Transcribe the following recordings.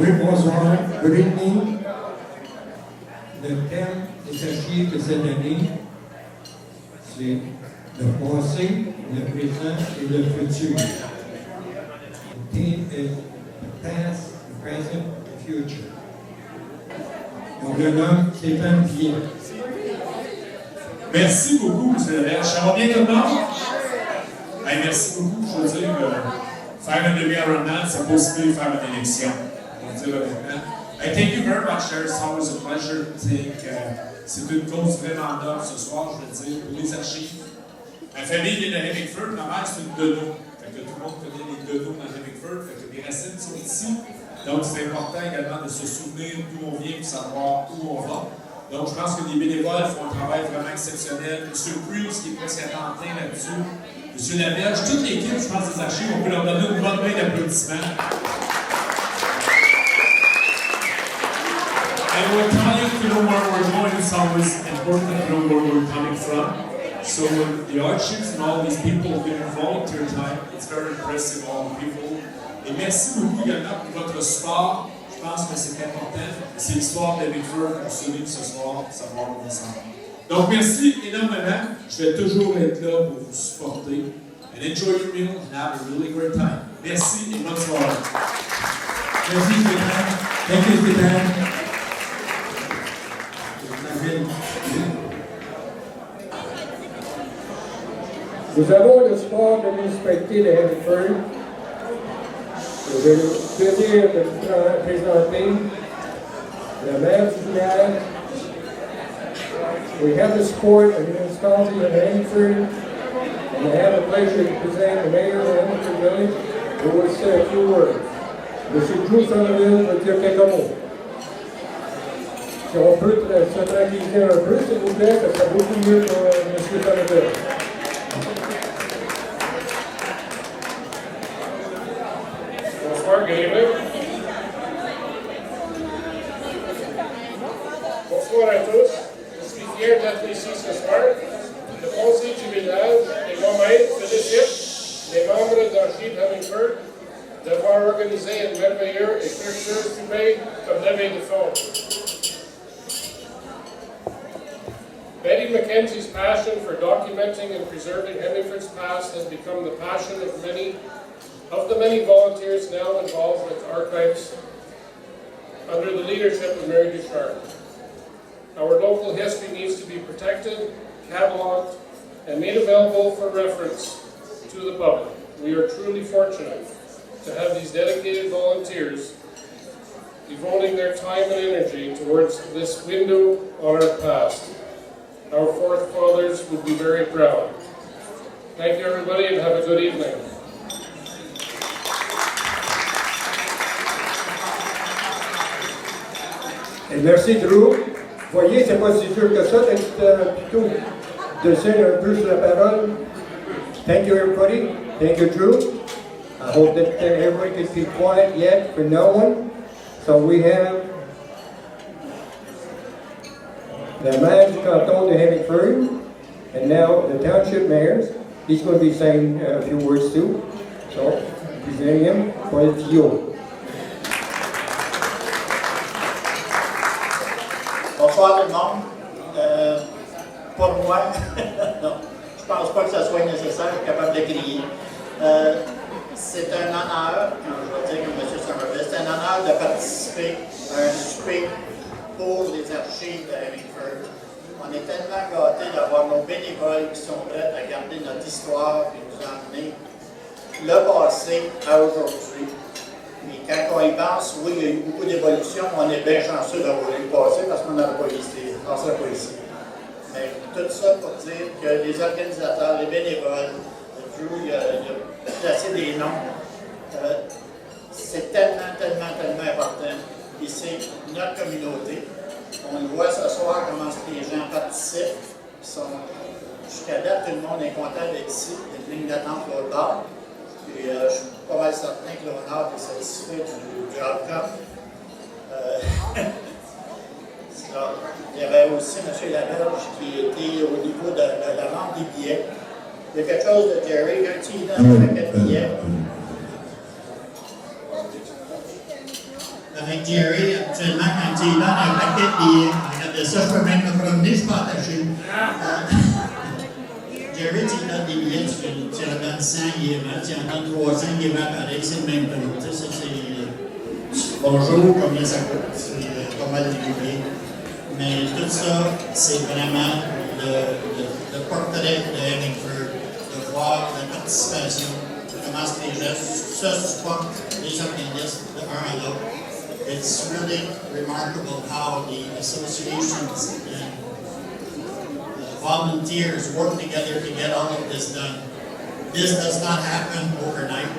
Oui, bonsoir. Good evening. Le thème des archives de cette année, c'est le passé, le présent et le futur. The theme is the past, the present, the future. Donc le nom, Stéphane Pierre. Merci beaucoup, M. Lemaire. Ça va bien tout le monde? Hey, merci beaucoup. Je veux dire, faire un demi-Ironman, c'est pas aussi bien faire une élection. On va dire honnêtement. Hey, thank you very much, sir. It's always a pleasure. C'est une cause vraiment noble ce soir, je veux dire, pour les archives. Ma famille vient de Hemmingford. Ma mère, c'est une Deneau. Fait que tout le monde connaît les Deneaux dans Hemmingford. Fait que mes racines sont ici. Donc, c'est important également de se souvenir d'où on vient, de savoir où on va. Donc, je pense que les bénévoles font un travail vraiment exceptionnel. M. Cruz, qui est presque à temps plein là-dessus. M. Laberge, toute l'équipe, je pense, des archives, on peut leur donner une bonne main d'applaudissements. And we're trying to know where we're going. It's always important to know where we're coming from. So, the archives and all these people who give volunteer time, it's very impressive, all the people. Et merci beaucoup également pour votre support. Je pense que c'est important. C'est l'histoire d'Hemmingford qu'on souligne ce soir, savoir où on s'en va. Donc, merci énormément. Je vais toujours être là pour vous supporter. And enjoy your meal and have a really great time. Merci et bonne soirée. Merci Stéphane. Thank you Stéphane. Nous avons le support de la municipalité de Hemmingford. J'ai le plaisir de vous présenter le maire du village. We have the support of the municipality of Hemmingford, and I have the pleasure to present the mayor of Hemmingford Village, who will say a few words. Monsieur Drew Somerville va dire quelques mots. Si on peut se tranquilliser un peu, s'il vous plaît, ça serait beaucoup mieux pour M. Somerville. Bonsoir, good evening. Bonsoir à tous. Je suis fier d'être ici ce soir. Le conseil du village et moi-même félicite les membres d'Archives Hemmingford d'avoir organisé un merveilleux et fructueux souper comme levée de fonds. Betty Mackenzie's passion for documenting and preserving Hemmingford's past has become the passion of the many volunteers now involved with Archives under the leadership of Mary Ducharme. Our local history needs to be protected, catalogued, and made available for reference to the public. We are truly fortunate to have these dedicated volunteers devoting their time and energy towards this window on our past. Our forefathers would be very proud. Thank you everybody and have a good evening. Et merci Drew. Vous voyez, c'est pas si dur que ça d'être plutôt de serrer un peu sur la parole. Thank you everybody. Thank you Drew. I hope that everybody can be quiet yet for no one. So we have the mayor du canton de Hemmingford, and now the township mayors. He's going to be saying a few words too. So, presenting him for the TO. Bonsoir tout le monde. Pour moi, non, je pense pas que ça soit nécessaire, je suis capable de crier. C'est un honneur, je vais dire comme M. Somerville, c'est un honneur de participer à un souper pour les archives de Hemmingford. On est tellement gâtés d'avoir nos bénévoles qui sont prêts à garder notre histoire et nous emmener le passé à aujourd'hui. Et quand on y pense, oui, il y a eu beaucoup d'évolutions, on est bien chanceux d'avoir eu le passé parce qu'on n'aurait pas ici. Mais tout ça pour dire que les organisateurs, les bénévoles, Drew, il a placé des noms. C'est tellement important. Et c'est notre communauté. On le voit ce soir comment les gens participent. Jusqu'à date, tout le monde est content d'être ici. Il y a une ligne d'attente au bord. Et je suis pas mal certain que l'honneur est satisfait du outcome. Il y avait aussi M. Laberge qui était au niveau de la vente des billets. Il y a quelque chose de Jerry, quand il donne un paquet de billets. avec Jerry, actuellement, quand il est dans un paquet de billets, regardez ça, je peux même me promener, je suis pas attaché. Jerry, tu lui donnes des billets, tu en donnes 100, il est vend, tu en donnes 300, il est vend pareil, c'est le même prix. Tu sais, c'est bonjour, combien ça coûte, c'est pas mal régulier. Mais tout ça, c'est vraiment le portrait de Hemmingford, de voir la participation, comment est-ce que les gens se supportent, les organismes de un à l'autre. It's really remarkable how the associations and volunteers work together to get all of this done. This does not happen overnight,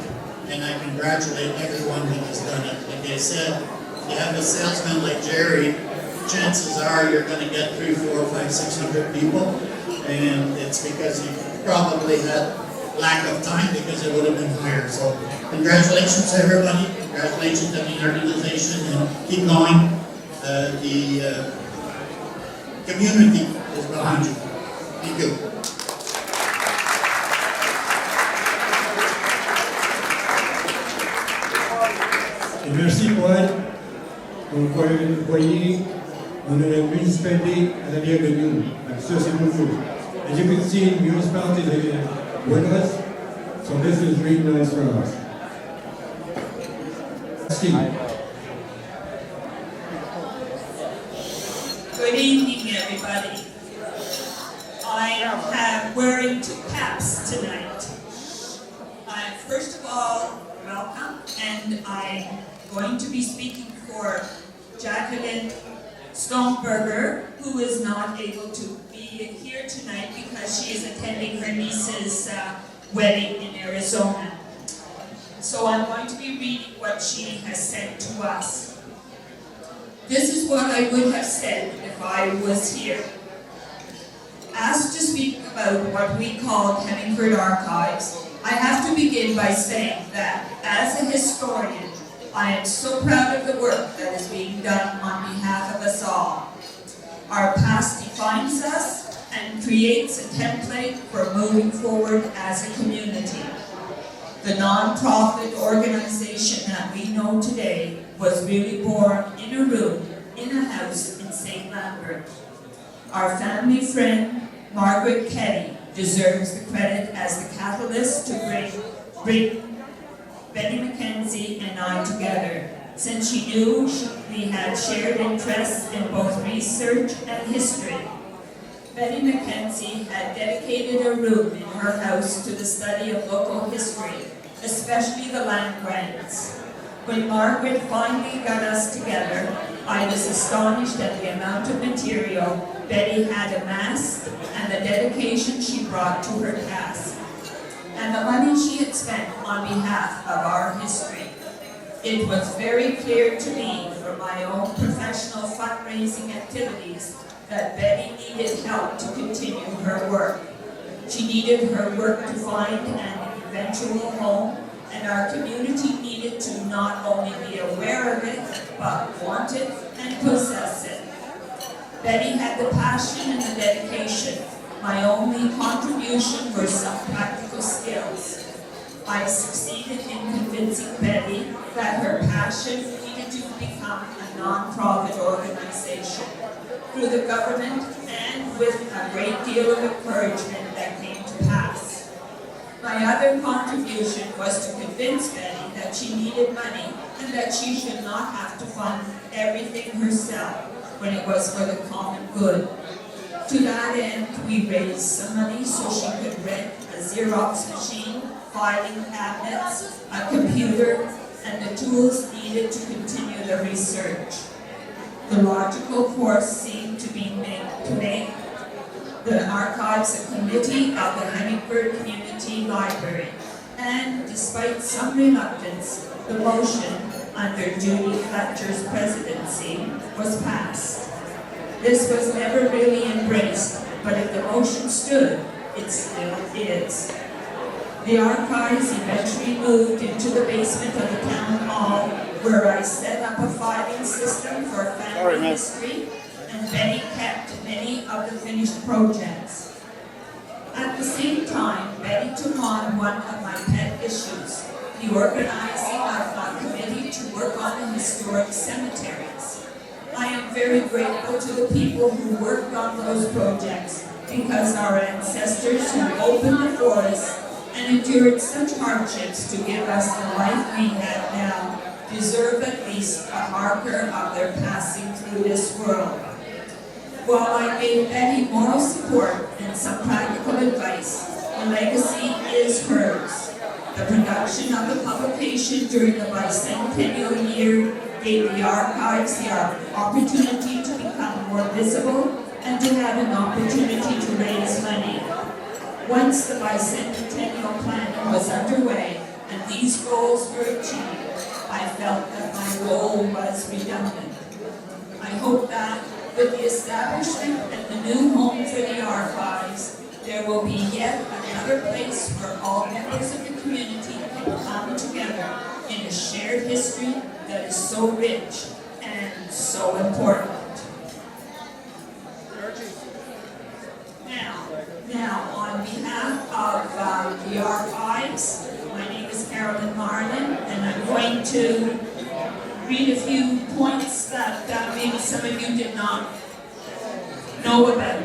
and I congratulate everyone that has done it. Like I said, if you have a salesman like Jerry, chances are you're going to get 300, 400, 500, 600 people, and it's because you probably had lack of time because it would have been higher. So congratulations to everybody, congratulations to the organization, and keep going. The community is behind you. Thank you. Et merci Paul. Donc vous voyez, on a la municipalité à l'arrière de nous. Ça c'est nouveau. As you can see, the municipality is with us. So this is really nice for us. Steve. Good evening, everybody. I am wearing two caps tonight. First of all, welcome, and I'm going to be speaking for Jacqueline Stoneberger, who is not able to be here tonight because she is attending her niece's wedding in Arizona. So I'm going to be reading what she has sent to us. This is what I would have said if I was here. Asked to speak about what we call Hemmingford Archives, I have to begin by saying that, as a historian, I am so proud of the work that is being done on behalf of us all. Our past defines us and creates a template for moving forward as a community. The non-profit organization that we know today was really born in a room, in a house in St. Lambert. Our family friend, Margaret Kelly, deserves the credit as the catalyst to bring Betty McKenzie and I together, since she knew we had shared interests in both research and history. Betty McKenzie had dedicated a room in her house to the study of local history, especially the land grants. When Margaret finally got us together, I was astonished at the amount of material Betty had amassed and the dedication she brought to her task, and the money she had spent on behalf of our history. It was very clear to me from my own professional fundraising activities that Betty needed help to continue her work. She needed her work to find an eventual home, and our community needed to not only be aware of it, but want it and possess it. Betty had the passion and the dedication. My only contribution were some practical skills. I succeeded in convincing Betty that her passion needed to become a non-profit organization. Through the government and with a great deal of encouragement that came to pass. My other contribution was to convince Betty that she needed money and that she should not have to fund everything herself when it was for the common good. To that end, we raised some money so she could rent a Xerox machine, filing cabinets, a computer, and the tools needed to continue the research. The logical course seemed to be to make the Archives a committee of the Hemmingford Community Library, and despite some reluctance, the motion under Judy Fletcher's presidency was passed. This was never really embraced, but if the motion stood, it still is. The archives eventually moved into the basement of the town hall, where I set up a filing system for family history, and Betty kept many of the finished projects. At the same time, Betty took on one of my pet issues, the organizing of a committee to work on the historic cemeteries. I am very grateful to the people who worked on those projects because our ancestors who opened the forests and endured such hardships to give us the life we have now deserve at least a marker of their passing through this world. While I gave Betty moral support and some practical advice, the legacy is hers. The production of the publication during the bicentennial year gave the archives the opportunity to become more visible and to have an opportunity to raise money. Once the bicentennial planning was underway and these goals were achieved, I felt that my role was redundant. I hope that with the establishment and the new home for the archives, there will be yet another place where all members of the community can come together in a shared history that is so rich and so important. Now, on behalf of the archives, my name is Carolyn Marlin, and I'm going to read a few points that maybe some of you did not know about.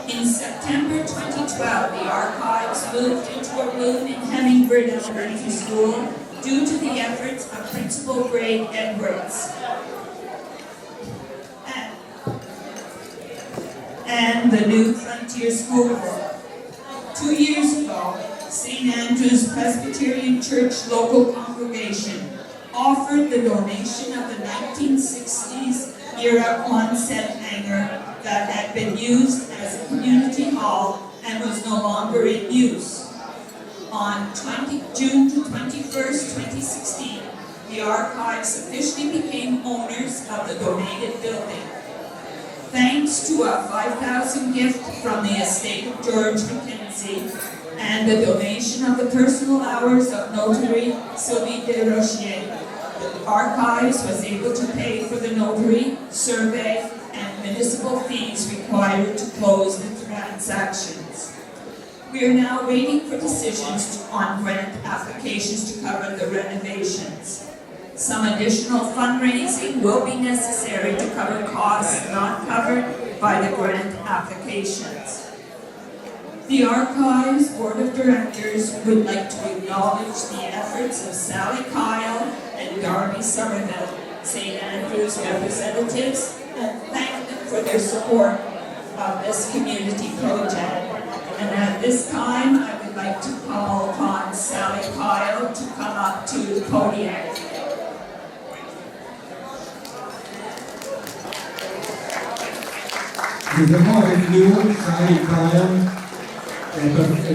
In September 2012, the archives moved into a room in Hemmingford Elementary School due to the efforts of Principal Greg Edwards and the new Frontier School Board. 2 years ago, St. Andrew's Presbyterian Church local congregation offered the donation of the 1960s era Quonset hangar that had been used as a community hall and was no longer in use. On June 21st, 2016, the archives officially became owners of the donated building. Thanks to a $5,000 gift from the estate of George Mackenzie and the donation of the personal hours of notary Sylvie Desrochers, the archives was able to pay for the notary, survey, and municipal fees required to close the transactions. We are now waiting for decisions on grant applications to cover the renovations. Some additional fundraising will be necessary to cover costs not covered by the grant applications. The Archives Board of Directors would like to acknowledge the efforts of Sally Kyle and Darby Somerville, St. Andrew's representatives, and thank them for their support of this community project. And at this time, I would like to call upon Sally Kyle to come up to the podium. Nous avons avec nous Sally Kyle,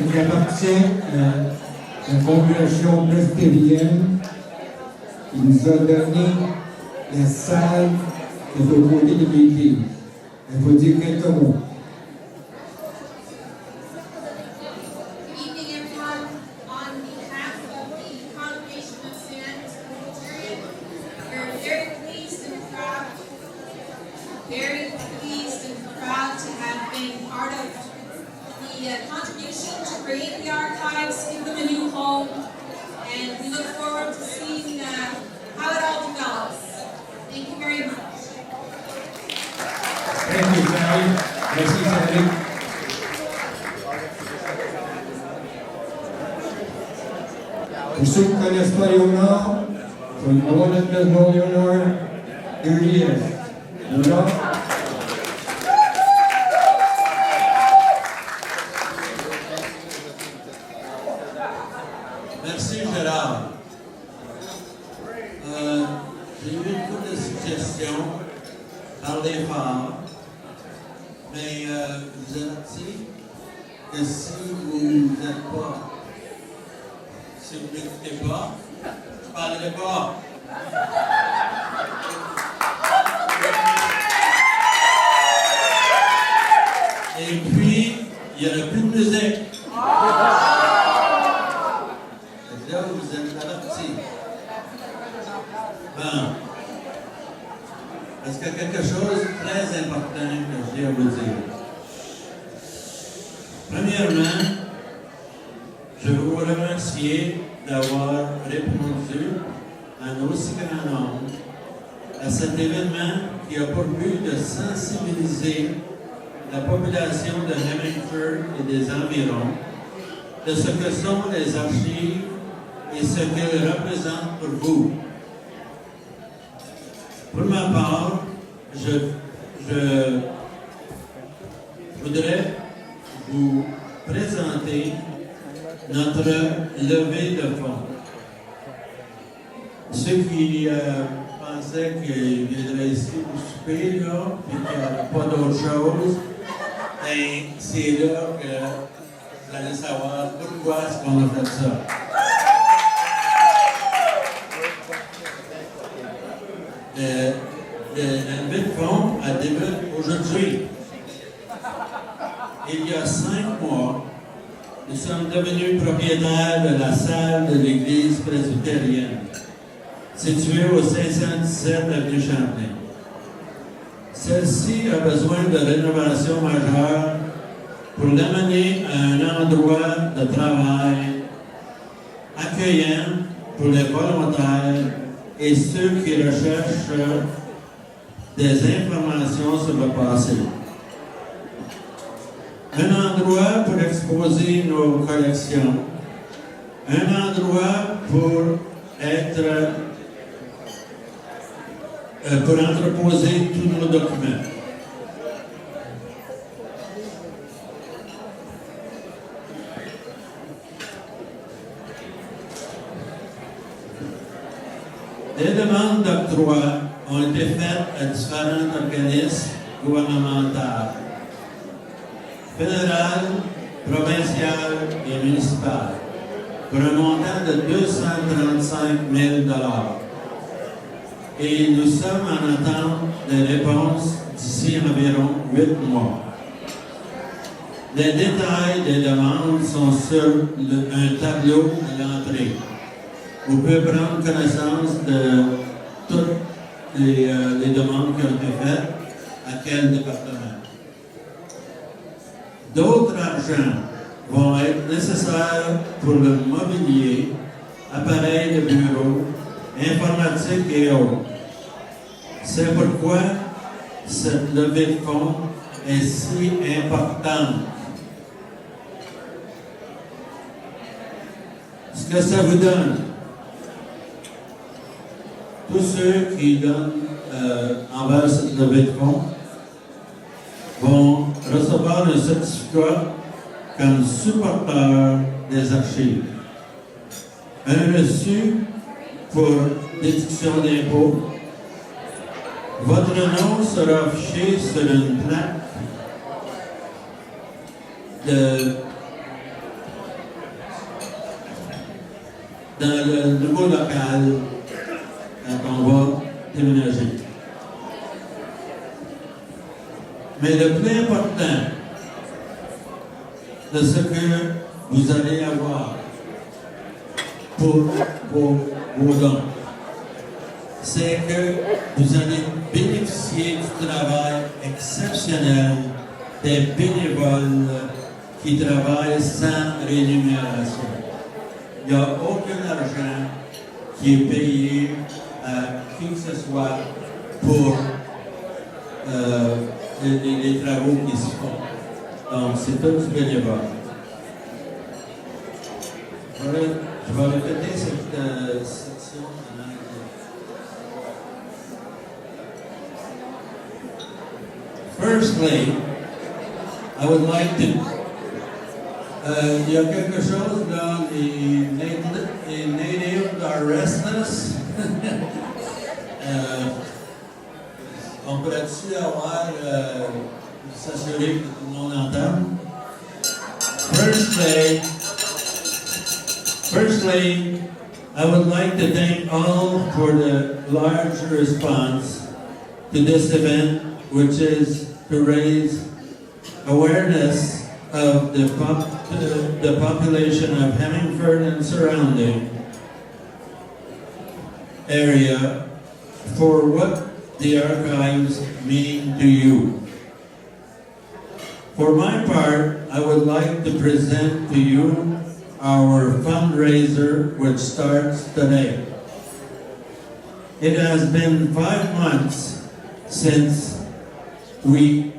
qui appartient à la congrégation presbytérienne, qui nous a donné la salle de l'autre côté de l'église. Elle va dire quelques mots. Contribution to create the archives, give them a new home, and we look forward to seeing how it all develops. Thank you very much. Thank you, Sally. Merci, Sally. Pour ceux qui ne connaissent pas Léonard, c'est une grande maison Léonard, Léonard. Léonard. Merci Gérard. J'ai eu une couple de suggestions, parler fort, mais vous avertis que si vous n'êtes pas, si vous n'écoutez pas, je ne parlerai pas. Et puis, il n'y aura plus de musique. Là, vous êtes avertis. Bon. Parce qu'il y a quelque chose de très important que j'ai à vous dire. Premièrement, je veux vous remercier d'avoir répondu en aussi grand nombre à cet événement qui a pour but de sensibiliser la population de Hemmingford et des environs de ce que sont les archives et ce qu'elles représentent pour vous. Pour ma part, je voudrais vous présenter notre levée de fonds. Ceux qui pensaient qu'ils viendraient ici pour souper, là, puis qu'il n'y avait pas d'autre chose, ben, c'est là que vous allez savoir pourquoi est-ce qu'on a fait ça. La levée de fonds a débuté aujourd'hui. Il y a 5 mois, nous sommes devenus propriétaires de la salle de l'église presbytérienne, située au 517 avenue Champlain. Celle-ci a besoin de rénovation majeure pour l'amener à un endroit de travail accueillant pour les volontaires et ceux qui recherchent des informations sur le passé. Un endroit pour exposer nos collections, un endroit pour entreposer tous nos documents. Des demandes d'octroi ont été faites à différents organismes gouvernementaux, fédéral, provincial et municipal, pour un montant de 235 000 $. Et nous sommes en attente de réponses d'ici environ 8 mois. Les détails des demandes sont sur un tableau de l'entrée. Vous pouvez prendre connaissance de toutes les demandes qui ont été faites, à quel département. D'autres argents vont être nécessaires pour le mobilier, appareils de bureau, informatique et autres. C'est pourquoi cette levée de fonds est si importante. Ce que ça vous donne, tous ceux qui donnent envers cette levée de fonds vont recevoir un certificat comme supporteur des archives. Un reçu pour déduction d'impôts. Votre nom sera affiché sur une plaque dans le nouveau local quand on va déménager. Mais le plus important de ce que vous allez avoir pour vos dons, c'est que vous allez bénéficier du travail exceptionnel des bénévoles qui travaillent sans rémunération. Il n'y a aucun argent qui est payé à qui que ce soit pour les travaux qui se font. Donc, c'est tout du bénévole. Je vais répéter cette section en anglais. Firstly, I would like to. Il y a quelque chose dans les natives are restless. On pourrait-tu avoir s'assurer que tout le monde entend? Firstly, I would like to thank all for the large response to this event, which is to raise awareness of the population of Hemmingford and surrounding area for what the archives mean to you. For my part, I would like to present to you our fundraiser, which starts today. It has been 5 months since we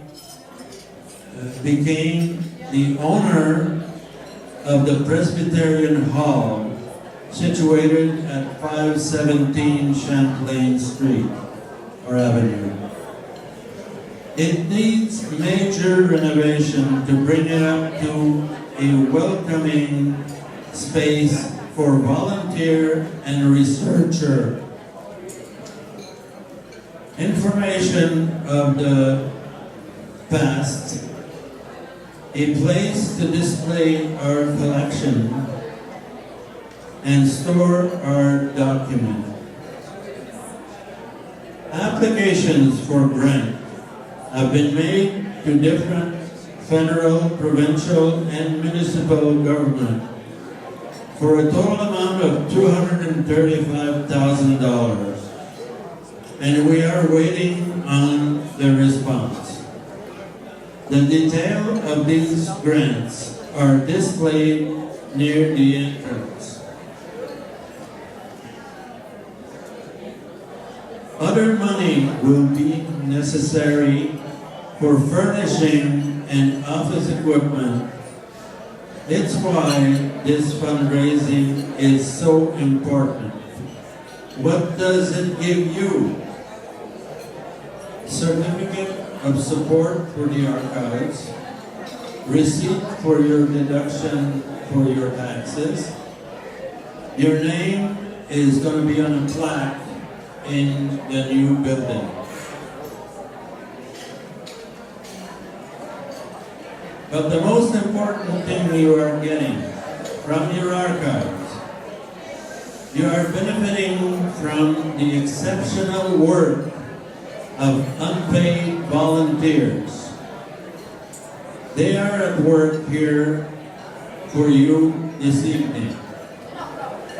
became the owner of the Presbyterian Hall, situated at 517 Champlain Street, or Avenue. It needs major renovation to bring it up to a welcoming space for volunteer and researcher. Information of the past, a place to display our collection and store our document. Applications for grant have been made to different federal, provincial, and municipal government for a total amount of $235,000. And we are waiting on the response. The detail of these grants are displayed near the entrance. Other money will be necessary for furnishing and office equipment. It's why this fundraising is so important. What does it give you? Certificate of support for the archives, receipt for your deduction for your taxes. Your name is going to be on a plaque in the new building. But the most important thing you are getting from your archives, you are benefiting from the exceptional work of unpaid volunteers. They are at work here for you this evening.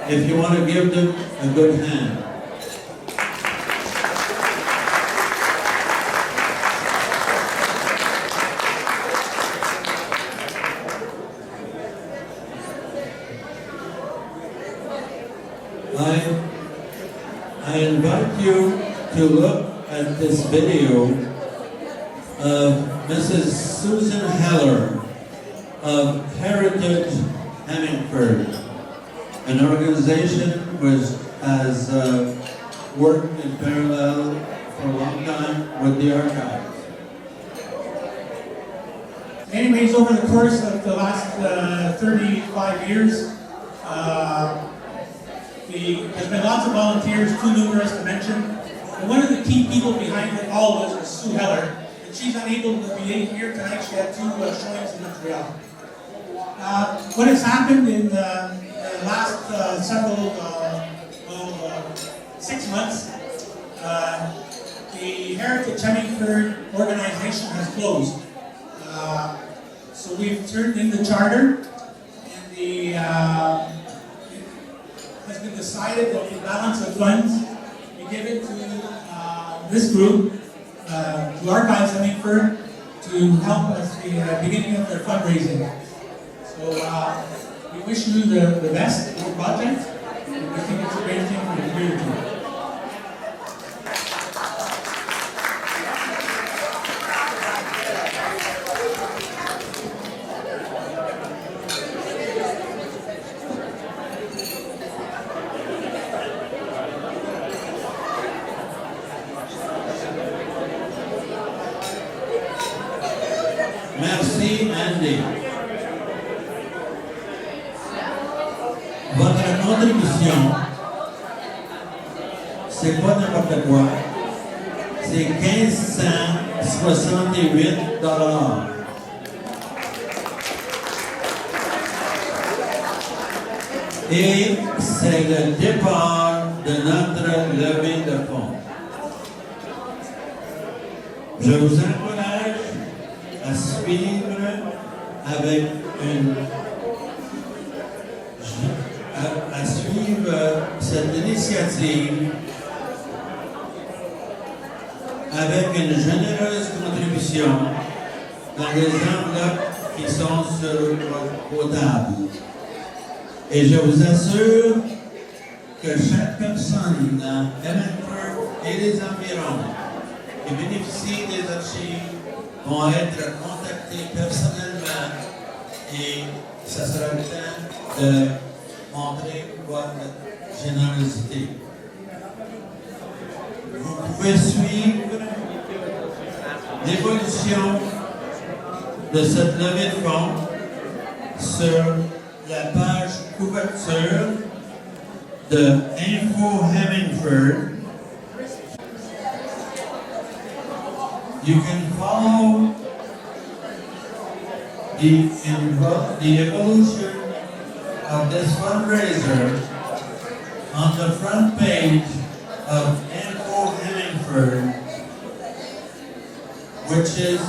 If you want to give them a good hand. I invite you to look at this video of Mrs. Susan Heller of Heritage Hemmingford, an organization which has worked in parallel for a long time with the archives. Anyways, over the course of the last 35 years, there's been lots of volunteers, too numerous to mention. And one of the key people behind it all was Sue Heller. And she's unable to be here tonight. She had 2 showings in Montreal. What has happened in the last 6 months, the Heritage Hemmingford organization has closed. So we've turned in the charter, and it has been decided that the balance of funds be given to this group, to Archives Hemmingford, to help us the beginning of their fundraising. So we wish you the best in your project, and we think it's a great thing for the community. Merci, Andy. Votre contribution, c'est pas n'importe quoi. C'est 1568 $. Et c'est le départ de notre levée de fonds. Je vous encourage à suivre avec à suivre cette initiative avec une généreuse contribution dans les enveloppes qui sont sur vos tables. Et je vous assure que chaque personne dans Hemmingford et les environs qui bénéficient des archives vont être contactés personnellement et ça sera le temps de montrer votre générosité. Vous pouvez suivre l'évolution de cette levée de fonds sur la page couverture de Info Hemmingford. You can follow the evolution of this fundraiser on the front page of Info Hemmingford, which is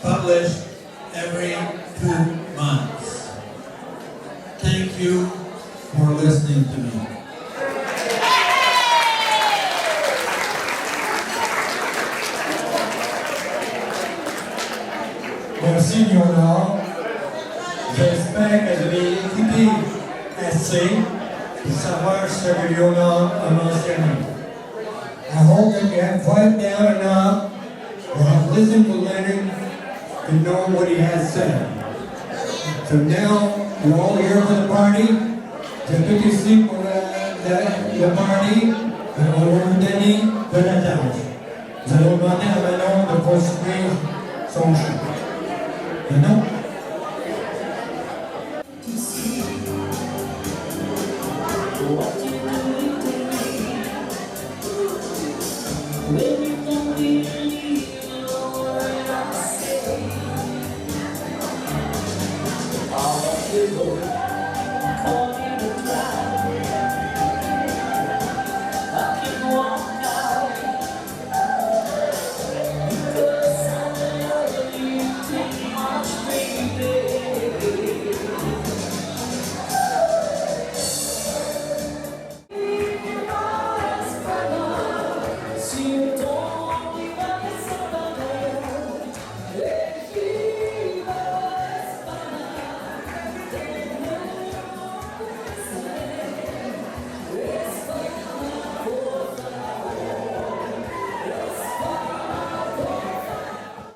published every 2 months. Thank you for listening to me. Merci, Léonard. J'espère que vous avez écouté assez pour savoir ce que Léonard a mentionné. I hope that you have quiet down enough to have listened to Leonard to know what he has said. So now, you're all here for the party. Vous êtes tous ici pour le party. On va vous donner de la tâche. Nous allons demander à Manon de continuer son chant. Manon? When